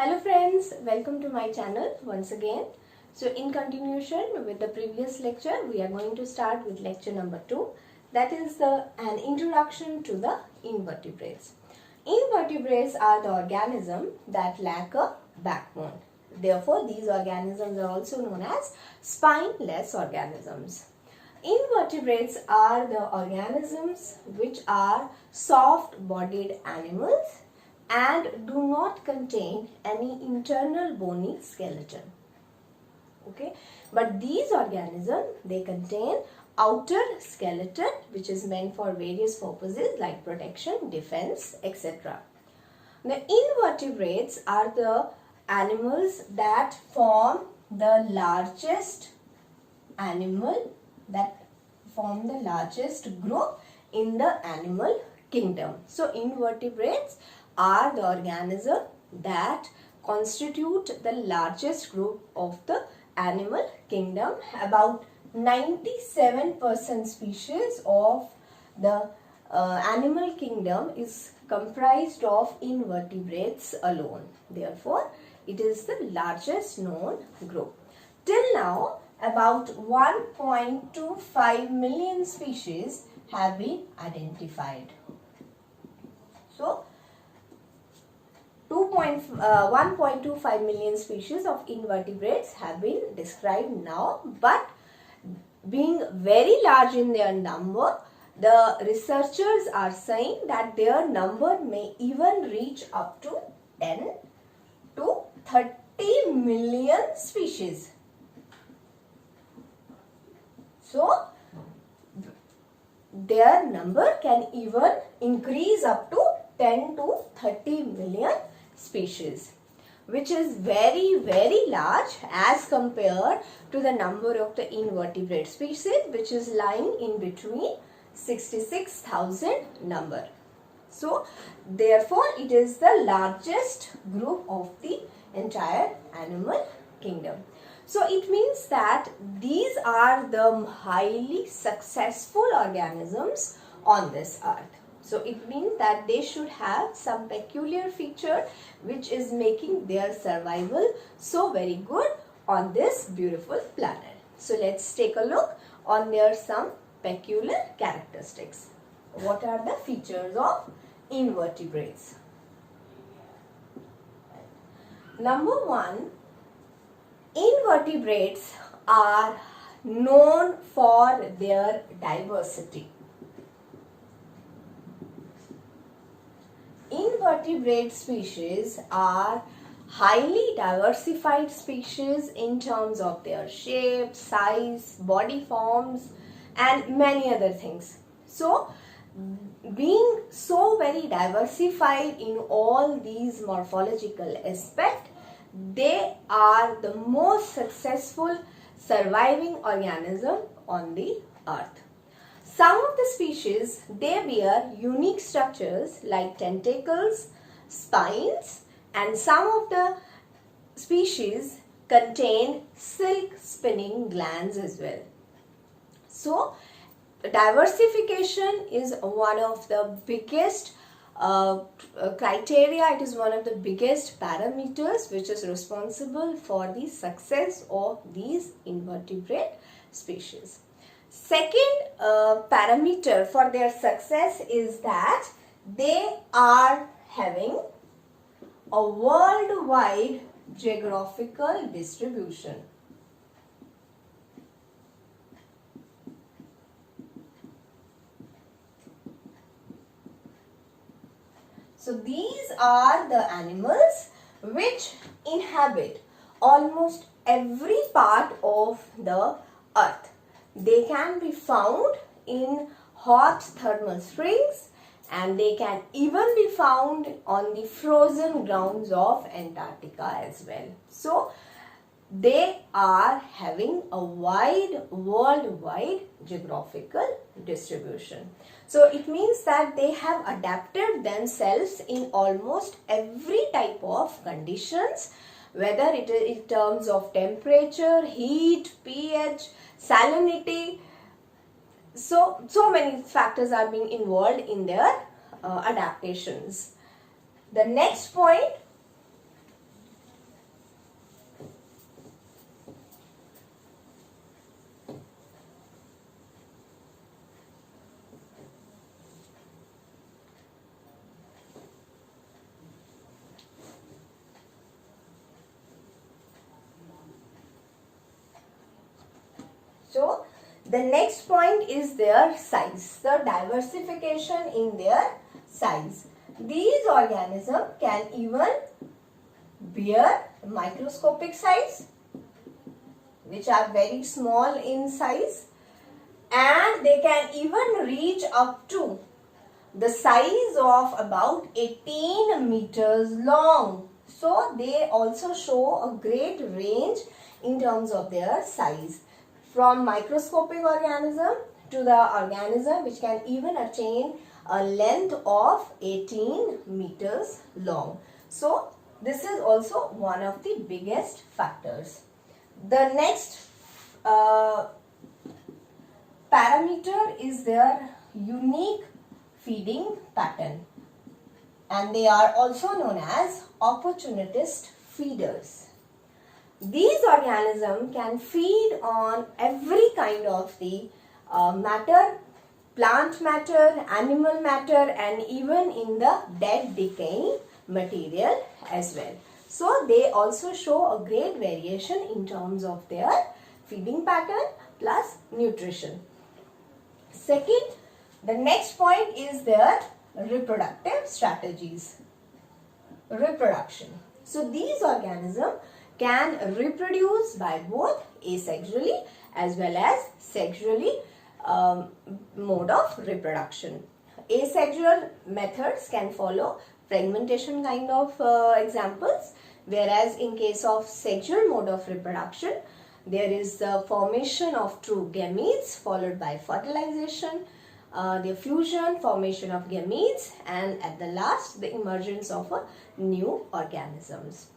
Hello friends, welcome to my channel once again. So in continuation with the previous lecture, we are going to start with lecture number 2. That is an introduction to the invertebrates. Invertebrates are the organisms that lack a backbone. Therefore, these organisms are also known as spineless organisms. Invertebrates are the organisms which are soft-bodied animals and do not contain any internal bony skeleton. Okay, but these organisms, they contain outer skeleton which is meant for various purposes like protection, defense, etc. The invertebrates are the animals that form the largest group in the animal kingdom. So invertebrates are the organisms that constitute the largest group of the animal kingdom. About 97% species of the animal kingdom is comprised of invertebrates alone. Therefore, it is the largest known group. Till now, about 1.25 million species have been identified. So, 1.25 million species of invertebrates have been described now, but being very large in their number, the researchers are saying that their number may even reach up to 10 to 30 million species. So, their number can even increase up to 10 to 30 million species, which is very large as compared to the number of the invertebrate species, which is lying in between 66,000 number. So, therefore, it is the largest group of the entire animal kingdom. So, it means that these are the highly successful organisms on this earth. So, it means that they should have some peculiar feature which is making their survival so very good on this beautiful planet. So, let's take a look on their some peculiar characteristics. What are the features of invertebrates? Number 1, invertebrates are known for their diversity. Invertebrate species are highly diversified species in terms of their shape, size, body forms and many other things. So, being so very diversified in all these morphological aspects, they are the most successful surviving organism on the earth. Some of the species, they bear unique structures like tentacles, spines, and some of the species contain silk spinning glands as well. So, diversification is one of the biggest criteria, it is one of the biggest parameters which is responsible for the success of these invertebrate species. Second parameter for their success is that they are having a worldwide geographical distribution. So, these are the animals which inhabit almost every part of the earth. They can be found in hot thermal springs and they can even be found on the frozen grounds of Antarctica as well. So, they are having a worldwide geographical distribution. So, it means that they have adapted themselves in almost every type of conditions, whether it is in terms of temperature, heat, pH, salinity. So many factors are being involved in their adaptations. The next point The next point is their size, the diversification in their size. These organisms can even bear microscopic size, which are very small in size, and they can even reach up to the size of about 18 meters long. So they also show a great range in terms of their size, from microscopic organism to the organism which can even attain a length of 18 meters long. So this is also one of the biggest factors. The next parameter is their unique feeding pattern, and they are also known as opportunist feeders. These organisms can feed on every kind of the matter, plant matter, animal matter, and even in the dead decaying material as well. So they also show a great variation in terms of their feeding pattern plus nutrition. Second, the next point is their reproductive strategies. Reproduction. So these organisms can reproduce by both asexually as well as sexually mode of reproduction. Asexual methods can follow fragmentation kind of examples, whereas in case of sexual mode of reproduction, there is the formation of true gametes followed by fertilization, the fusion, formation of gametes, and at the last the emergence of new organisms.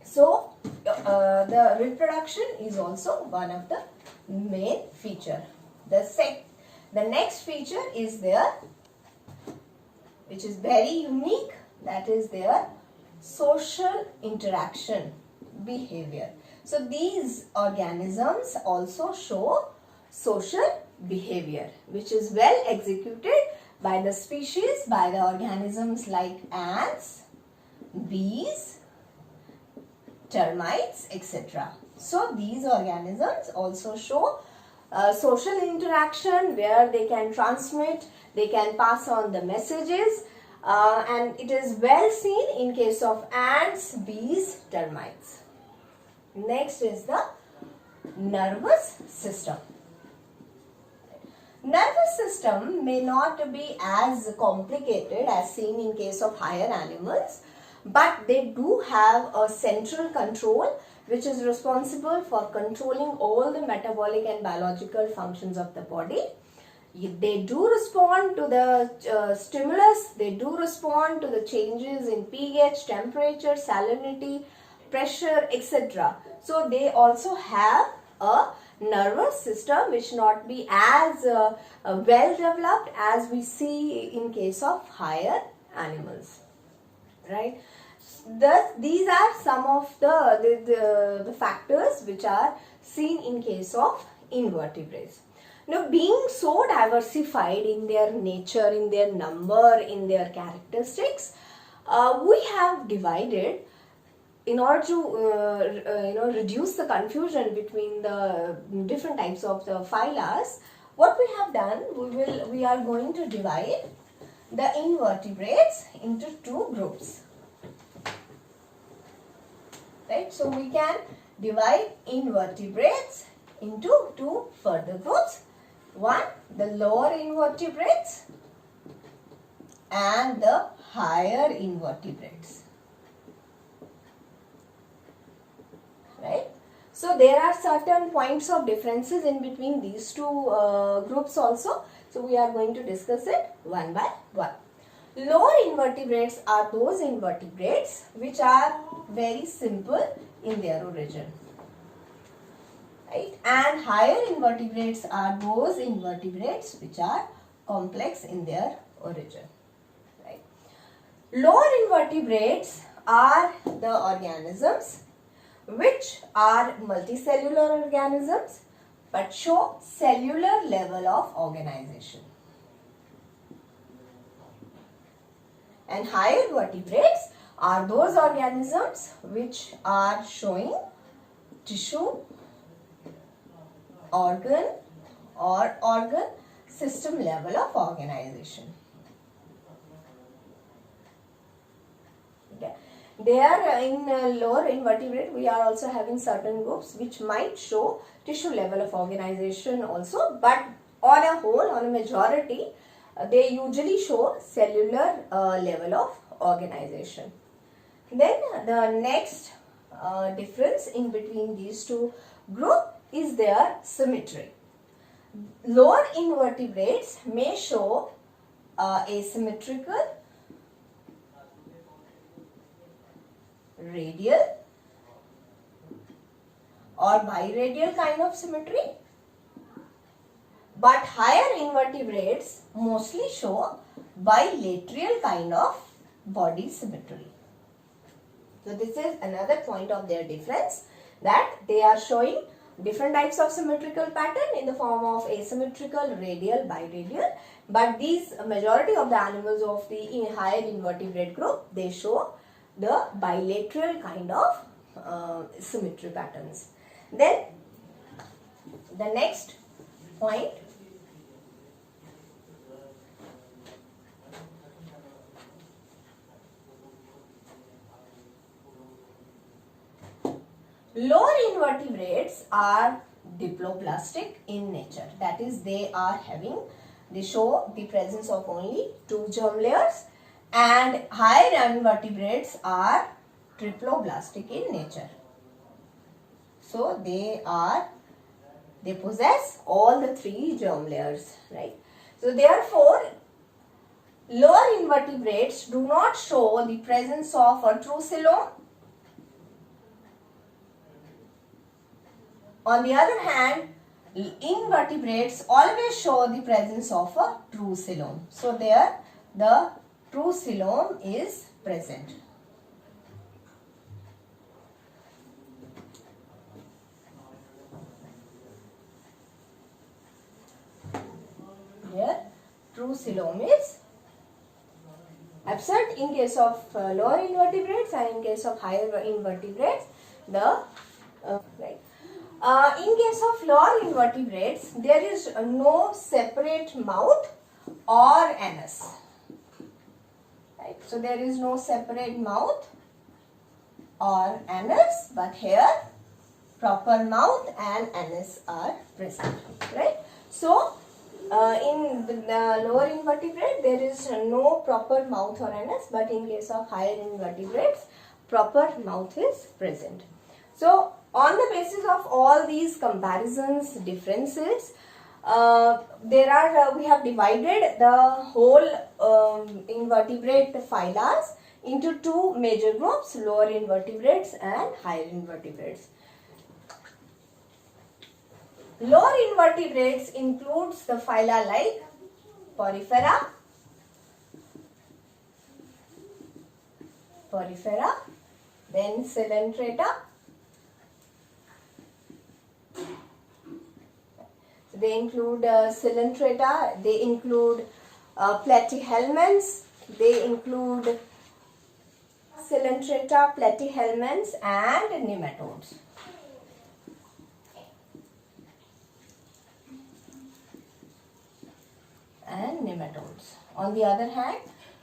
So the reproduction is also one of the main feature. The next feature is their, which is very unique, that is their social interaction behavior. So these organisms also show social behavior, which is well executed by the species, by the organisms like ants, bees, termites, etc. So these organisms also show social interaction where they can transmit, they can pass on the messages, and it is well seen in case of ants, bees, termites. Next is the nervous system. Nervous system may not be as complicated as seen in case of higher animals, but they do have a central control which is responsible for controlling all the metabolic and biological functions of the body. They do respond to the stimulus, they do respond to the changes in pH, temperature, salinity, pressure, etc. So they also have a nervous system which not be as well developed as we see in case of higher animals, right? Thus, these are some of the factors which are seen in case of invertebrates. Now, being so diversified in their nature, in their number, in their characteristics, we have divided, in order to reduce the confusion between the different types of the phyla. What we have done, we are going to divide the invertebrates into two groups. Right, so we can divide invertebrates into two further groups. One, the lower invertebrates, and the higher invertebrates. Right. So there are certain points of differences in between these two groups also. So we are going to discuss it one by one. Lower invertebrates are those invertebrates which are very simple in their origin. Right? And higher invertebrates are those invertebrates which are complex in their origin. Right? Lower invertebrates are the organisms which are multicellular organisms but show cellular level of organization. And higher vertebrates are those organisms which are showing tissue, organ, or organ system level of organization. Okay. There in lower invertebrate we are also having certain groups which might show tissue level of organization also, but on a whole, on a majority, they usually show cellular level of organization. Then the next difference in between these two groups is their symmetry. Lower invertebrates may show asymmetrical, radial or biradial kind of symmetry, but higher invertebrates mostly show bilateral kind of body symmetry. So this is another point of their difference, that they are showing different types of symmetrical pattern in the form of asymmetrical, radial, biradial, but these majority of the animals of the higher invertebrate group, they show the bilateral kind of symmetry patterns. Then the next point, lower invertebrates are diploblastic in nature. That is, they show the presence of only 2 germ layers, and higher invertebrates are triploblastic in nature. So they possess all the 3 germ layers, right? So therefore, lower invertebrates do not show the presence of a true coelom. On the other hand, invertebrates always show the presence of a true coelom. So there the true coelom is present. Here true coelom is absent in case of lower invertebrates, and in case of higher invertebrates right. In case of lower invertebrates, there is no separate mouth or anus. Right. So there is no separate mouth or anus, but here proper mouth and anus are present. Right. So in the lower invertebrate, there is no proper mouth or anus, but in case of higher invertebrates, proper mouth is present. So on the basis of all these comparisons, differences, we have divided the whole invertebrate phyla into 2 major groups, lower invertebrates and higher invertebrates. Lower invertebrates includes the phyla like Porifera, then Coelenterata. They include Coelenterata, they include Platyhelminths, they include Coelenterata, Platyhelminths and nematodes. On the other hand,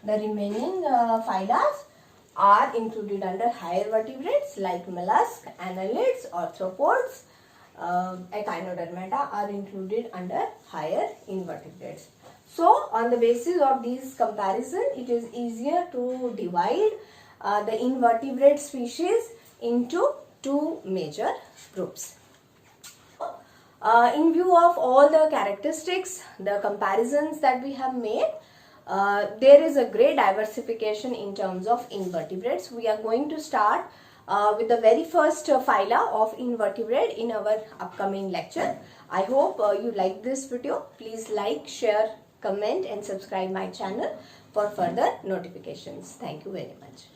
the remaining phyla are included under higher vertebrates like mollusks, annelids, arthropods, echinodermata are included under higher invertebrates. So on the basis of these comparison, it is easier to divide the invertebrate species into 2 major groups. In view of all the characteristics, the comparisons that we have made, there is a great diversification in terms of invertebrates. We are going to start with the very first phyla of invertebrate in our upcoming lecture. I hope you like this video. Please like, share, comment and subscribe my channel for further notifications. Thank you very much.